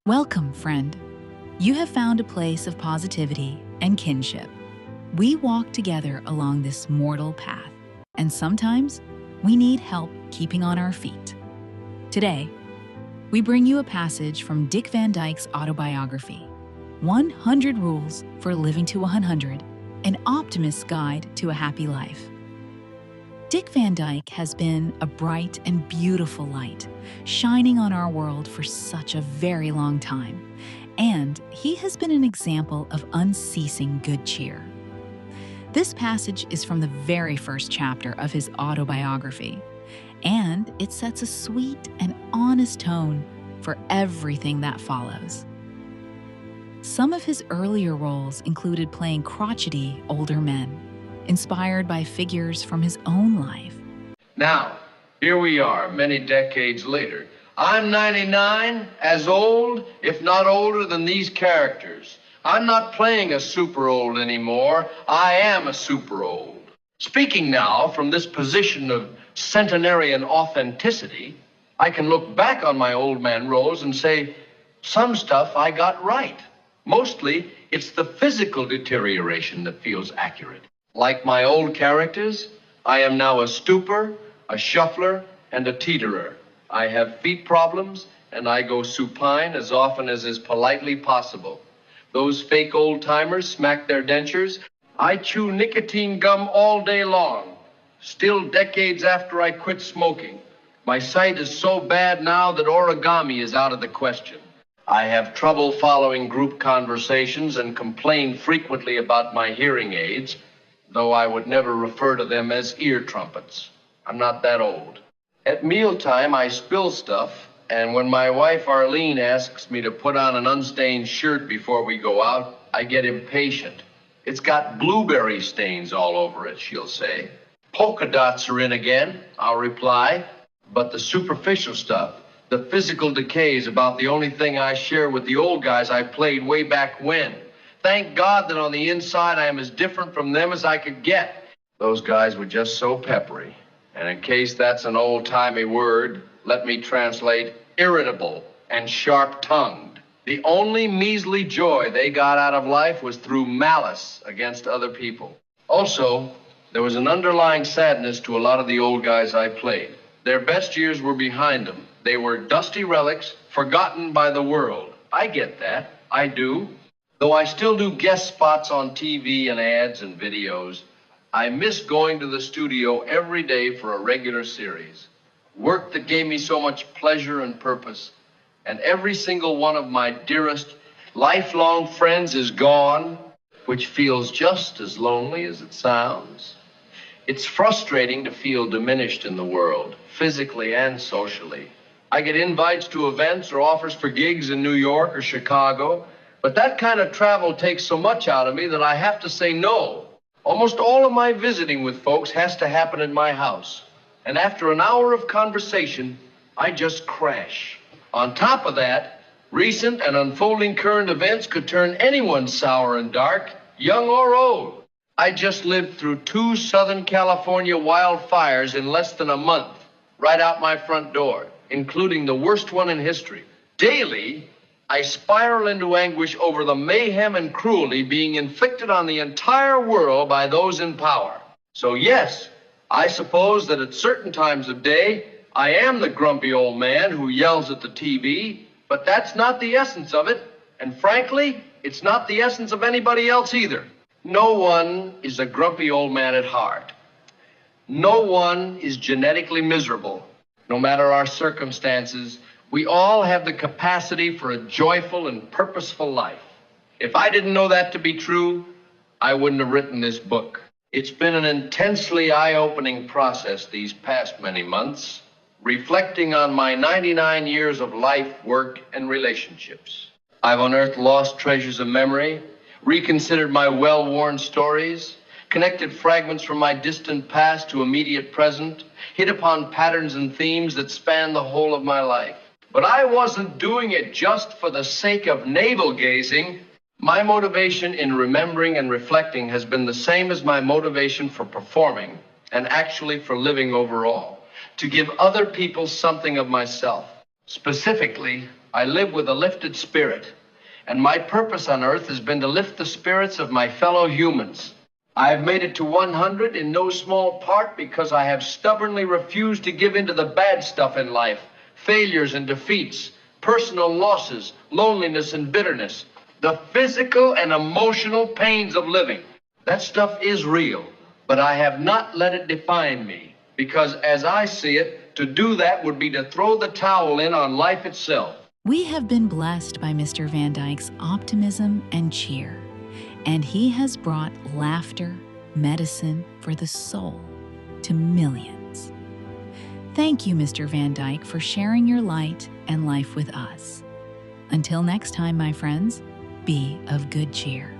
Welcome, friend. You have found a place of positivity and kinship. We walk together along this mortal path, and sometimes we need help keeping on our feet. Today, we bring you a passage from Dick Van Dyke's Autobiography, 100 Rules for Living to 100, an Optimist's Guide to a Happy Life. Dick Van Dyke has been a bright and beautiful light, shining on our world for such a very long time, and he has been an example of unceasing good cheer. This passage is from the very first chapter of his autobiography, and it sets a sweet and honest tone for everything that follows. Some of his earlier roles included playing crotchety older men, inspired by figures from his own life. Now, here we are, many decades later. I'm 99, as old, if not older, than these characters. I'm not playing a super old anymore. I am a super old. Speaking now from this position of centenarian authenticity, I can look back on my old man roles and say, some stuff I got right. Mostly, it's the physical deterioration that feels accurate. Like my old characters, I am now a stooper, a shuffler, and a teeterer. I have feet problems, and I go supine as often as is politely possible. Those fake old-timers smack their dentures. I chew nicotine gum all day long, still decades after I quit smoking. My sight is so bad now that origami is out of the question. I have trouble following group conversations and complain frequently about my hearing aids, though I would never refer to them as ear trumpets. I'm not that old. At mealtime, I spill stuff, and when my wife Arlene asks me to put on an unstained shirt before we go out, I get impatient. It's got blueberry stains all over it, she'll say. Polka dots are in again, I'll reply. But the superficial stuff, the physical decay is about the only thing I share with the old guys I played way back when. Thank God that on the inside I am as different from them as I could get. Those guys were just so peppery. And in case that's an old-timey word, let me translate irritable and sharp-tongued. The only measly joy they got out of life was through malice against other people. Also, there was an underlying sadness to a lot of the old guys I played. Their best years were behind them. They were dusty relics, forgotten by the world. I get that. I do. Though I still do guest spots on TV and ads and videos, I miss going to the studio every day for a regular series. Work that gave me so much pleasure and purpose. And every single one of my dearest lifelong friends is gone, which feels just as lonely as it sounds. It's frustrating to feel diminished in the world, physically and socially. I get invites to events or offers for gigs in New York or Chicago, but that kind of travel takes so much out of me that I have to say no. Almost all of my visiting with folks has to happen in my house. And after an hour of conversation, I just crash. On top of that, recent and unfolding current events could turn anyone sour and dark, young or old. I just lived through 2 Southern California wildfires in less than a month, right out my front door, including the worst one in history. Daily, I spiral into anguish over the mayhem and cruelty being inflicted on the entire world by those in power. So yes, I suppose that at certain times of day, I am the grumpy old man who yells at the TV, but that's not the essence of it. And frankly, it's not the essence of anybody else either. No one is a grumpy old man at heart. No one is genetically miserable. No matter our circumstances, we all have the capacity for a joyful and purposeful life. If I didn't know that to be true, I wouldn't have written this book. It's been an intensely eye-opening process these past many months, reflecting on my 99 years of life, work, and relationships. I've unearthed lost treasures of memory, reconsidered my well-worn stories, connected fragments from my distant past to immediate present, hit upon patterns and themes that span the whole of my life. But I wasn't doing it just for the sake of navel-gazing. My motivation in remembering and reflecting has been the same as my motivation for performing and actually for living overall, to give other people something of myself. Specifically, I live with a lifted spirit, and my purpose on earth has been to lift the spirits of my fellow humans. I have made it to 100 in no small part because I have stubbornly refused to give in to the bad stuff in life, failures and defeats, personal losses, loneliness and bitterness, the physical and emotional pains of living. That stuff is real, but I have not let it define me, because as I see it, to do that would be to throw the towel in on life itself. We have been blessed by Mr. Van Dyke's optimism and cheer, and he has brought laughter, medicine for the soul to millions. Thank you, Mr. Van Dyke, for sharing your light and life with us. Until next time, my friends, be of good cheer.